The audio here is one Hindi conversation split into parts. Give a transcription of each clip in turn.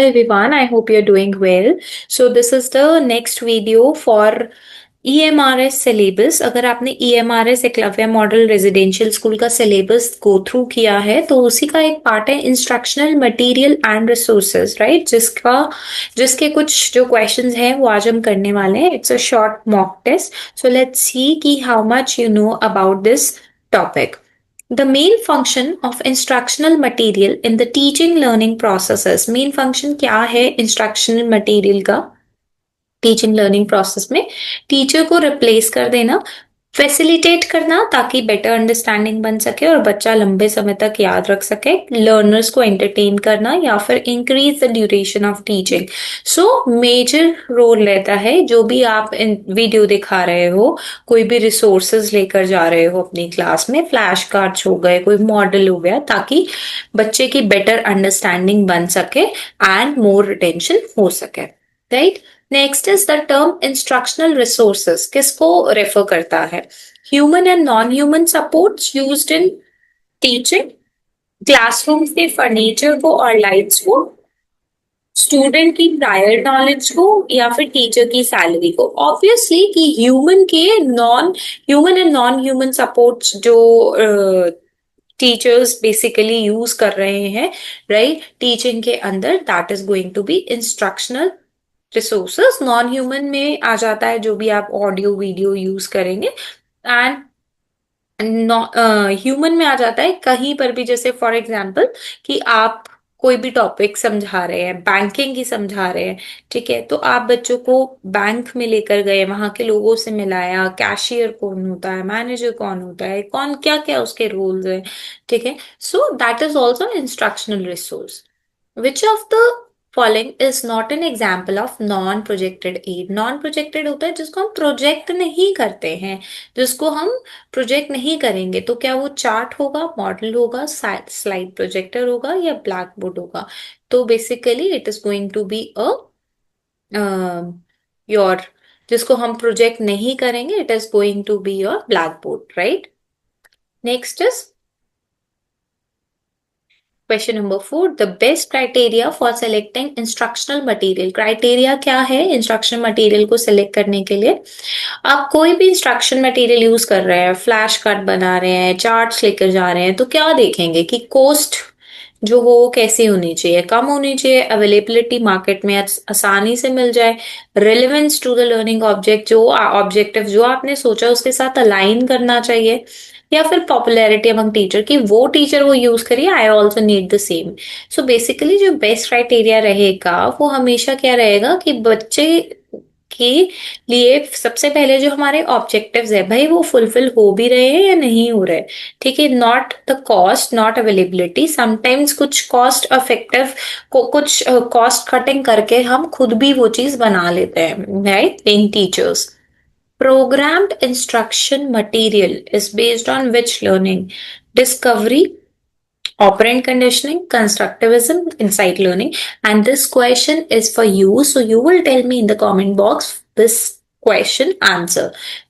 Everyone, I hope you're doing well. So this is the next video for EMRS syllabus. अगर आपने EMRS Eklavya model residential school का सिलेबस गो थ्रू किया है तो उसी का एक पार्ट है instructional material and resources, right? जिसके कुछ जो क्वेश्चंस हैं वो आज हम करने वाले हैं. It's a short mock test. So let's see कि how much you know about this topic. The main function of instructional material in the teaching learning processes. Main function क्या है instructional material का टीचिंग लर्निंग प्रोसेस में? टीचर को रिप्लेस कर देना, फैसिलिटेट करना ताकि बेटर अंडरस्टैंडिंग बन सके और बच्चा लंबे समय तक याद रख सके, लर्नर्स को एंटरटेन करना या फिर increase the duration of teaching. So major role रहता है जो भी आप वीडियो दिखा रहे हो, कोई भी रिसोर्सेज लेकर जा रहे हो अपनी क्लास में, फ्लैश कार्ड्स हो गए, कोई मॉडल हो गया, ताकि बच्चे की बेटर अंडरस्टैंडिंग बन सके एंड मोर रिटेंशन हो सके, right? Next is the term instructional resources. किसको रेफर करता है? Human and non human supports used in teaching, classroom के फर्नीचर को और लाइट्स को, स्टूडेंट की प्रायर नॉलेज को या फिर टीचर की सैलरी को. ऑब्वियसली कि human and non human supports जो टीचर्स बेसिकली यूज कर रहे हैं, राइट, टीचिंग के अंदर, that is going to be instructional resources. Non human में आ जाता है जो भी आप ऑडियो वीडियो यूज करेंगे, एंड ह्यूमन में आ जाता है कहीं पर भी, जैसे फॉर एग्जांपल कि आप कोई भी टॉपिक समझा रहे हैं, बैंकिंग की समझा रहे हैं, ठीक है, तो आप बच्चों को बैंक में लेकर गए, वहां के लोगों से मिलाया, कैशियर कौन होता है, मैनेजर कौन होता है, कौन क्या क्या उसके रोल्स हैं, ठीक है. So that is also instructional resource. Which of the following is not an example of non-projected aid? Non-projected होता है जिसको हम प्रोजेक्ट नहीं करते हैं, जिसको हम प्रोजेक्ट नहीं करेंगे, तो क्या वो चार्ट होगा, मॉडल होगा, स्लाइड प्रोजेक्टर होगा या ब्लैक बोर्ड होगा? तो basically it is going to be a your, जिसको हम प्रोजेक्ट नहीं करेंगे, it is going to be your black board, right? Next is question number 4. The best criteria for selecting instructional material. Criteria क्या है इंस्ट्रक्शनल मटेरियल को सिलेक्ट करने के लिए? आप कोई भी इंस्ट्रक्शन मटेरियल यूज कर रहे हैं, फ्लैश कार्ड बना रहे हैं, चार्ट्स लेकर जा रहे हैं, तो क्या देखेंगे कि कॉस्ट जो हो कैसी होनी चाहिए? कम होनी चाहिए, अवेलेबिलिटी मार्केट में आसानी से मिल जाए, relevance to the learning object, जो ऑब्जेक्टिव जो आपने सोचा उसके साथ अलाइन करना चाहिए, या फिर पॉपुलैरिटी अमंग टीचर की वो टीचर वो यूज करिए, I also need the same. So basically जो बेस्ट क्राइटेरिया रहेगा वो हमेशा क्या रहेगा कि बच्चे के लिए सबसे पहले जो हमारे ऑब्जेक्टिव्स है भाई वो फुलफिल हो भी रहे हैं या नहीं हो रहे, ठीक है. Not the cost, not availability. Sometimes कुछ कॉस्ट इफेक्टिव को कुछ कॉस्ट कटिंग करके हम खुद भी वो चीज बना लेते हैं, right, in teachers. Programmed instruction material is based on which learning? Discovery, operant conditioning, constructivism, insight learning. And this question is for you. So you will tell me in the comment box this question answer,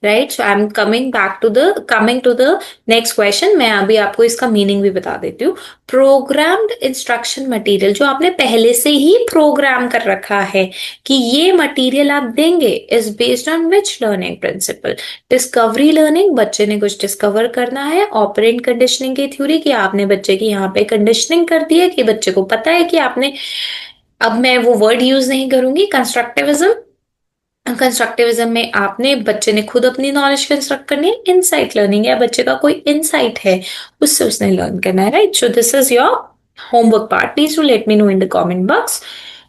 right? So I'm coming to the next question. मैं अभी आपको इसका मीनिंग भी बता देती हूँ. प्रोग्राम्ड इंस्ट्रक्शन मटेरियल, जो आपने पहले से ही प्रोग्राम कर रखा है कि ये मटेरियल आप देंगे, is based on which learning principle? Discovery learning, बच्चे ने कुछ डिस्कवर करना है. ऑपरेंट कंडीशनिंग की थ्योरी, कि आपने बच्चे की यहाँ पे कंडीशनिंग कर दी है कि बच्चे को पता है कि आपने, अब मैं वो वर्ड यूज नहीं करूंगी. कंस्ट्रक्टिविज्म में आपने बच्चे ने खुद अपनी नॉलेज कंस्ट्रक्ट करनी है. इनसाइट लर्निंग, या बच्चे का कोई इनसाइट है उससे उसने लर्न करना है, right? So this is your homework part. Please to let me know in the comment box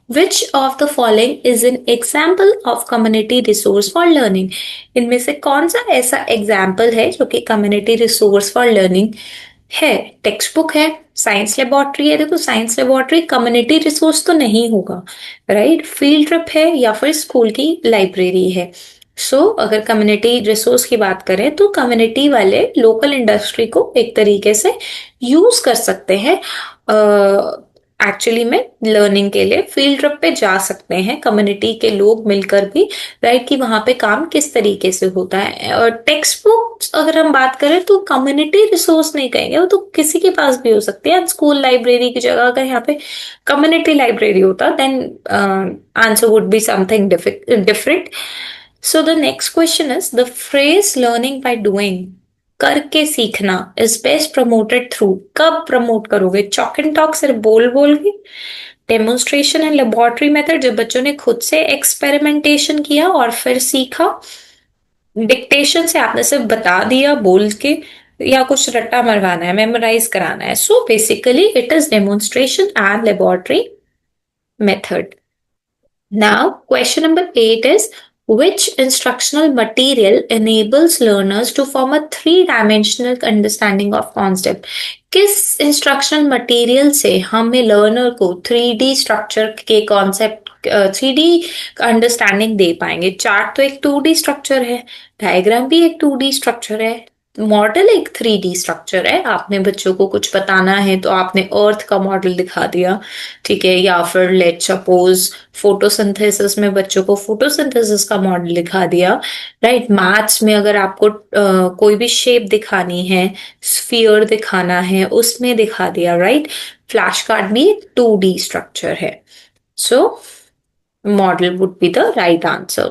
which of the following is an example of community resource for learning? इनमें से कौन सा ऐसा एग्जाम्पल है जो कि community resource for learning है? टेक्स्ट बुक है, साइंस लेबोरेटरी है. देखो साइंस लेबोरेटरी कम्युनिटी रिसोर्स तो नहीं होगा, राइट? फील्ड ट्रिप है या फिर स्कूल की लाइब्रेरी है. सो अगर कम्युनिटी रिसोर्स की बात करें तो कम्युनिटी वाले लोकल इंडस्ट्री को एक तरीके से यूज कर सकते हैं एक्चुअली में लर्निंग के लिए फील्ड ट्रिप पे जा सकते हैं, कम्युनिटी के लोग मिलकर भी, राइट, कि वहां पे काम किस तरीके से होता है। और टेक्स्ट बुक्स अगर हम बात करें तो कम्युनिटी रिसोर्स नहीं कहेंगे, वो तो किसी के पास भी हो सकते हैं। स्कूल लाइब्रेरी की जगह अगर यहाँ पे कम्युनिटी लाइब्रेरी होता then answer would be something different. So the next question is the phrase learning by doing, करके सीखना, इज बेस्ट प्रमोटेड थ्रू, कब प्रमोट करोगे, चॉक एंड टॉक सिर्फ बोल बोल के, डेमोन्स्ट्रेशन एंड लेबोरेटरी मेथड जब बच्चों ने खुद से एक्सपेरिमेंटेशन किया और फिर सीखा, डिक्टेशन से आपने सिर्फ बता दिया बोल के, या कुछ रट्टा मरवाना है, मेमोराइज कराना है। So basically it is demonstration and laboratory method. Now, question number 8 is which instructional material enables learners to form a three-dimensional understanding of concept? किस इंस्ट्रक्शनल मटेरियल से हमें लर्नर को 3D स्ट्रक्चर के कॉन्सेप्ट, 3D अंडरस्टैंडिंग दे पाएंगे? चार्ट तो एक 2D स्ट्रक्चर है, डायग्राम भी एक 2D स्ट्रक्चर है, मॉडल एक 3D स्ट्रक्चर है। आपने बच्चों को कुछ बताना है तो आपने अर्थ का मॉडल दिखा दिया, ठीक है, या फिर लेट सपोज फोटोसिंथेसिस में बच्चों को फोटोसिंथेसिस का मॉडल दिखा दिया, राइट। मैथ्स में अगर आपको कोई भी शेप दिखानी है, स्फीयर दिखाना है, उसमें दिखा दिया, राइट। फ्लैश कार्ड भी 2D स्ट्रक्चर है। सो model would be the right answer.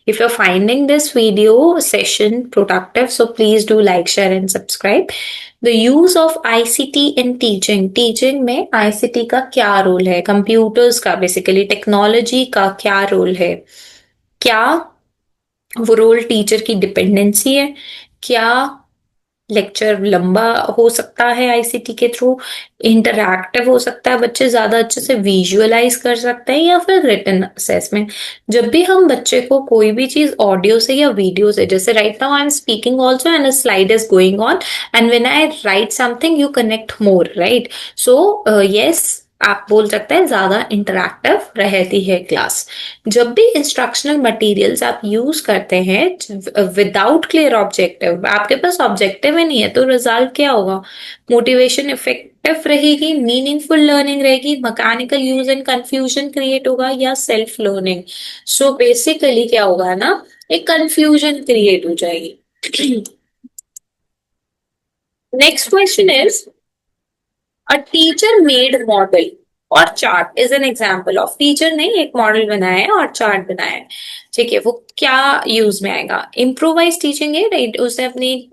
If you're finding this video session productive, so please do like, share and subscribe. The use of ICT in teaching. Teaching में ICT का क्या रोल है? कंप्यूटर्स का, बेसिकली टेक्नोलॉजी का क्या रोल है? क्या वो रोल टीचर की डिपेंडेंसी है? क्या लेक्चर लंबा हो सकता है आईसीटी के थ्रू, इंटरैक्टिव हो सकता है, बच्चे ज्यादा अच्छे से विजुअलाइज कर सकते हैं, या फिर रिटन असेसमेंट? जब भी हम बच्चे को कोई भी चीज ऑडियो से या वीडियो से, जैसे right now I am speaking also and a slide is going on and when I right something you connect more, right. So yes, आप बोल सकते हैं ज्यादा इंटरैक्टिव रहती है क्लास। जब भी इंस्ट्रक्शनल मटेरियल्स आप यूज करते हैं विदाउट क्लियर ऑब्जेक्टिव, आपके पास ऑब्जेक्टिव ही नहीं है, तो रिजल्ट क्या होगा? मोटिवेशन इफेक्टिव रहेगी, मीनिंगफुल लर्निंग रहेगी, mechanical use and confusion create होगा, या सेल्फ लर्निंग? सो बेसिकली क्या होगा ना, एक कंफ्यूजन क्रिएट हो जाएगी। Next question is a teacher made model और chart is an example of, teacher ने एक मॉडल बनाया है और चार्ट बनाया है, ठीक है, वो क्या यूज में आएगा? इम्प्रोवाइज टीचिंग एड, राइट, उसने अपनी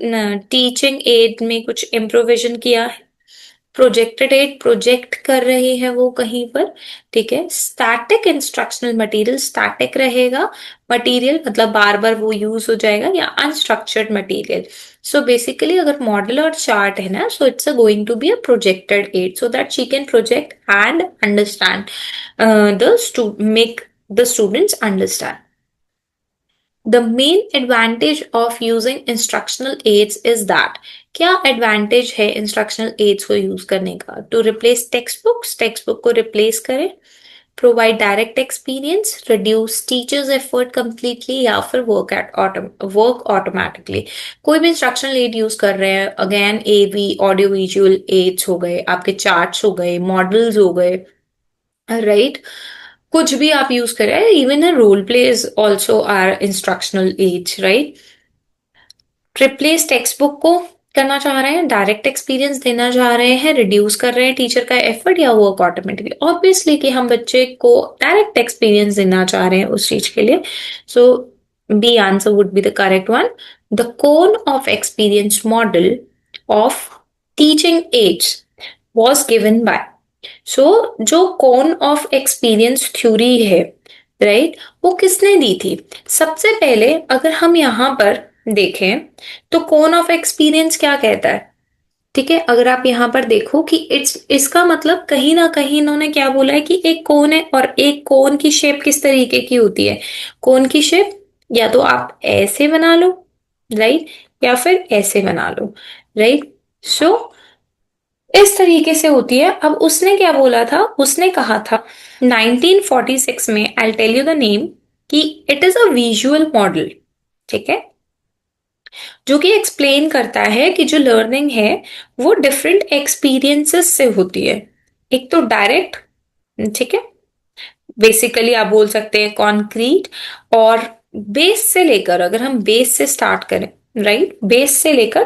टीचिंग एड में कुछ इम्प्रोविजन किया है। प्रोजेक्टेड एड, प्रोजेक्ट कर रहे हैं वो कहीं पर, ठीक है। स्टैटिक इंस्ट्रक्शनल मटेरियल, स्टैटिक रहेगा मटेरियल, मतलब बार बार वो यूज हो जाएगा, या अनस्ट्रक्चर्ड मटेरियल। सो बेसिकली अगर मॉडल और चार्ट है ना, so it's going to be a projected aid so that she can project and understand the make the students understand. The main advantage of using instructional aids is that, क्या एडवांटेज है इंस्ट्रक्शनल एड्स को यूज करने का? To replace text books, text book को रिप्लेस करें, provide direct experience, reduce teachers effort completely, या फिर वर्क ऑटोमेटिकली। कोई भी इंस्ट्रक्शनल एड यूज कर रहे हैं, अगेन एवी ऑडियो विजुअल एड्स हो गए, आपके चार्ट्स हो गए, मॉडल्स हो गए, राइट, कुछ भी आप यूज कर रहे हैं, even a role plays also are instructional aids, right. Replace text book को करना चाह रहे हैं, डायरेक्ट एक्सपीरियंस देना चाह रहे हैं, रिड्यूस कर रहे हैं टीचर का एफर्ट या वर्क ऑटोमेटिकली? ऑब्वियसली कि हम बच्चे को डायरेक्ट एक्सपीरियंस देना चाह रहे हैं उस चीज के लिए। So B answer would be the correct one. The cone of experience model of teaching aids was given by, so जो कोन ऑफ एक्सपीरियंस थ्योरी है, राइट, वो किसने दी थी? सबसे पहले अगर हम यहाँ पर देखें तो कोन ऑफ एक्सपीरियंस क्या कहता है, ठीक है, अगर आप यहाँ पर देखो कि इसका मतलब कहीं ना कहीं इन्होंने क्या बोला है कि एक कोन है, और एक कोन की शेप किस तरीके की होती है? कोन की शेप या तो आप ऐसे बना लो, राइट, या फिर ऐसे बना लो, राइट। सो इस तरीके से होती है। अब उसने क्या बोला था? उसने कहा था 1946 में, I tell you the name, कि it is a visual model, ठीक है, जो कि एक्सप्लेन करता है कि जो लर्निंग है वो डिफरेंट एक्सपीरियंसेस से होती है, एक तो डायरेक्ट, ठीक है, बेसिकली आप बोल सकते हैं कंक्रीट, और बेस से लेकर, अगर हम बेस से स्टार्ट करें, राइट, बेस से लेकर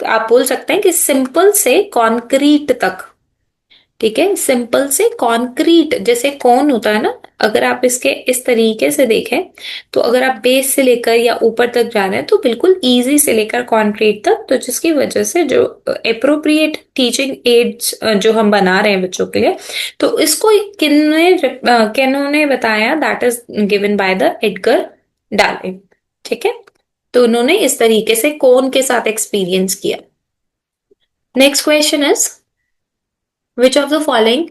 आप बोल सकते हैं कि सिंपल से कंक्रीट तक, ठीक है, सिंपल से कंक्रीट, जैसे कौन होता है ना, अगर आप इसके इस तरीके से देखें, तो अगर आप बेस से लेकर या ऊपर तक जा रहे हैं तो बिल्कुल इजी से लेकर कंक्रीट तक, तो जिसकी वजह से जो अप्रोप्रिएट टीचिंग एड्स जो हम बना रहे हैं बच्चों के लिए, तो इसको किन्होंने बताया, that is given by the Edgar Darlin, ठीक है। तो उन्होंने इस तरीके से कौन के साथ एक्सपीरियंस किया। Next question is, Which of the following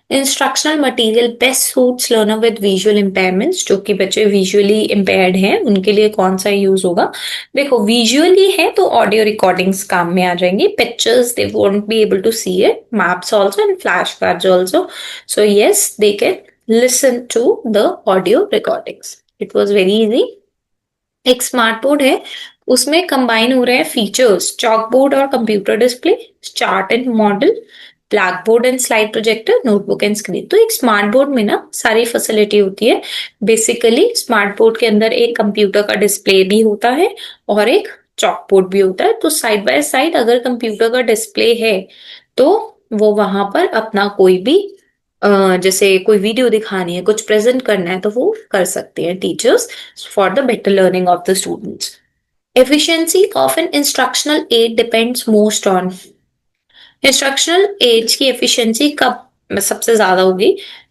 instructional material best suits learner with visual impairments, जो कि बच्चे विजुअली इम्पेयर्ड हैं उनके लिए कौन सा यूज होगा। देखो विजुअली है तो ऑडियो रिकॉर्डिंग्स काम में आ जाएंगी, pictures they won't be able to see it, maps also and flash cards also, so yes they can listen to the audio recordings. It was very easy. एक स्मार्ट बोर्ड है, उसमें कंबाइन हो रहे हैं फीचर्स, चॉक बोर्ड और computer display, chart and model, black board and slide projector, notebook and screen. तो एक स्मार्ट बोर्ड में ना सारी फैसिलिटी होती है। बेसिकली स्मार्ट बोर्ड के अंदर एक कंप्यूटर का डिस्प्ले भी होता है और एक चॉक बोर्ड भी होता है। तो साइड बाय साइड अगर कंप्यूटर का डिस्प्ले है तो वो वहां पर अपना कोई भी जैसे कोई वीडियो दिखानी है, कुछ प्रेजेंट करना है, तो वो कर सकते हैं teachers for the better learning of the students. Efficiency of an instructional aid depends most on, instructional aids की एफिशिएंसी कब सबसे ज्यादा होगी।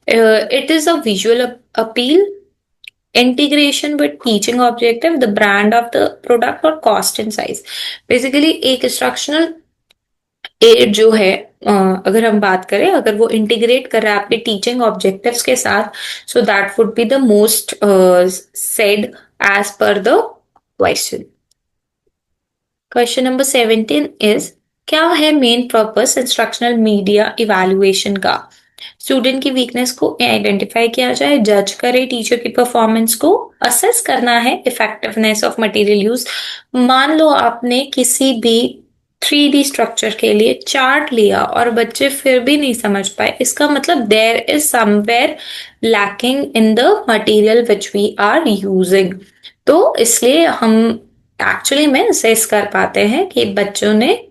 It is a visual appeal, integration with teaching objective, the brand of the product और कॉस्ट एंड साइज। बेसिकली एक इंस्ट्रक्शनल एड जो है, अगर हम बात करें, अगर वो इंटीग्रेट कर रहा है आपके टीचिंग ऑब्जेक्टिव्स के साथ, so that would be the most said as per the question. Question number 17 is, क्या है main purpose instructional media evaluation का। स्टूडेंट की वीकनेस को आइडेंटिफाई किया जाए, जज करे टीचर की परफॉर्मेंस को, असेस करना है इफेक्टिवनेस ऑफ मटेरियल यूज। मान लो आपने किसी भी 3D स्ट्रक्चर के लिए चार्ट लिया और बच्चे फिर भी नहीं समझ पाए, इसका मतलब there is somewhere lacking in the material which we are using. तो इसलिए हम एक्चुअली में असेस कर पाते हैं कि बच्चों ने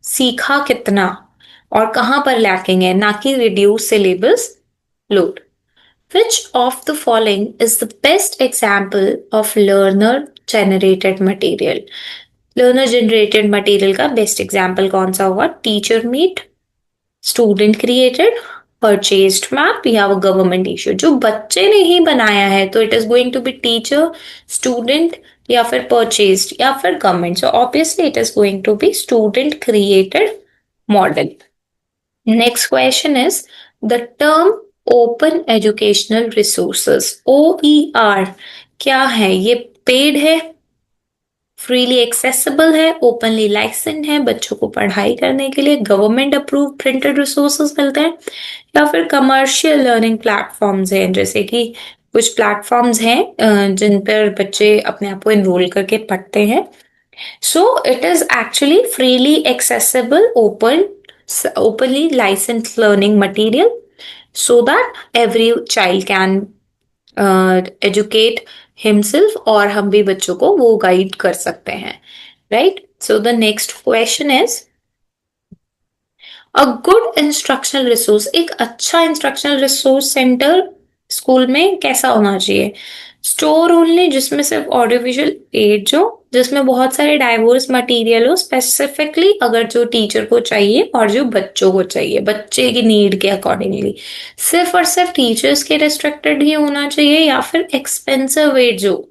सीखा कितना और कहां पर लैकिंग है, ना कि reduce syllabus load. Which of the following is the best example of learner generated material? Learner generated material का बेस्ट एग्जाम्पल कौन सा होगा। Teacher made, student created, purchased map या वो गवर्नमेंट इश्यू। जो बच्चे ने ही बनाया है तो it is going to be teacher, student या फिर परचेज्ड या फिर गवर्नमेंट। So obviously it is going to be student created model. Next question is, the term open educational resources, OER क्या है। ये पेड है, फ्रीली एक्सेसिबल है, ओपनली लाइसेंस है, बच्चों को पढ़ाई करने के लिए गवर्नमेंट अप्रूव प्रिंटेड रिसोर्सेज मिलते हैं, या फिर कमर्शियल लर्निंग प्लेटफॉर्म्स हैं, जैसे कि कुछ प्लेटफॉर्म्स हैं जिन पर बच्चे अपने आप को इनरोल करके पढ़ते हैं। So it is actually freely accessible openly licensed learning material so that every child can educate himself, और हम भी बच्चों को वो गाइड कर सकते हैं, right. So the next question is, a good instructional resource, एक अच्छा इंस्ट्रक्शनल रिसोर्स सेंटर स्कूल में कैसा होना चाहिए। स्टोर ओनली, जिसमें सिर्फ ऑडियो विजुअल एड्स हो, जिसमें बहुत सारे डाइवर्स मटेरियल हो, स्पेसिफिकली अगर जो टीचर को चाहिए और जो बच्चों को चाहिए, बच्चे की नीड के अकॉर्डिंगली। सिर्फ और सिर्फ टीचर्स के रिस्ट्रिक्टेड ही होना चाहिए या फिर एक्सपेंसिव एड्स हो,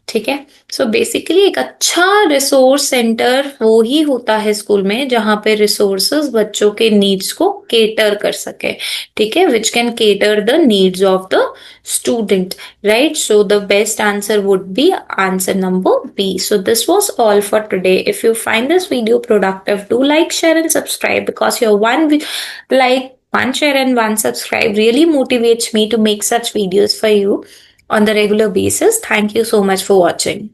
ठीक है। सो बेसिकली एक अच्छा रिसोर्स सेंटर वो ही होता है स्कूल में जहां पे रिसोर्सेज बच्चों के नीड्स को केटर कर सके, ठीक है, which can cater the needs of the student, right. So the best answer would B answer number B. So this was all for today. If you find this video productive, do like, share and subscribe, because your like, one share and one subscribe really motivates me to make such videos for you on the regular basis. Thank you so much for watching.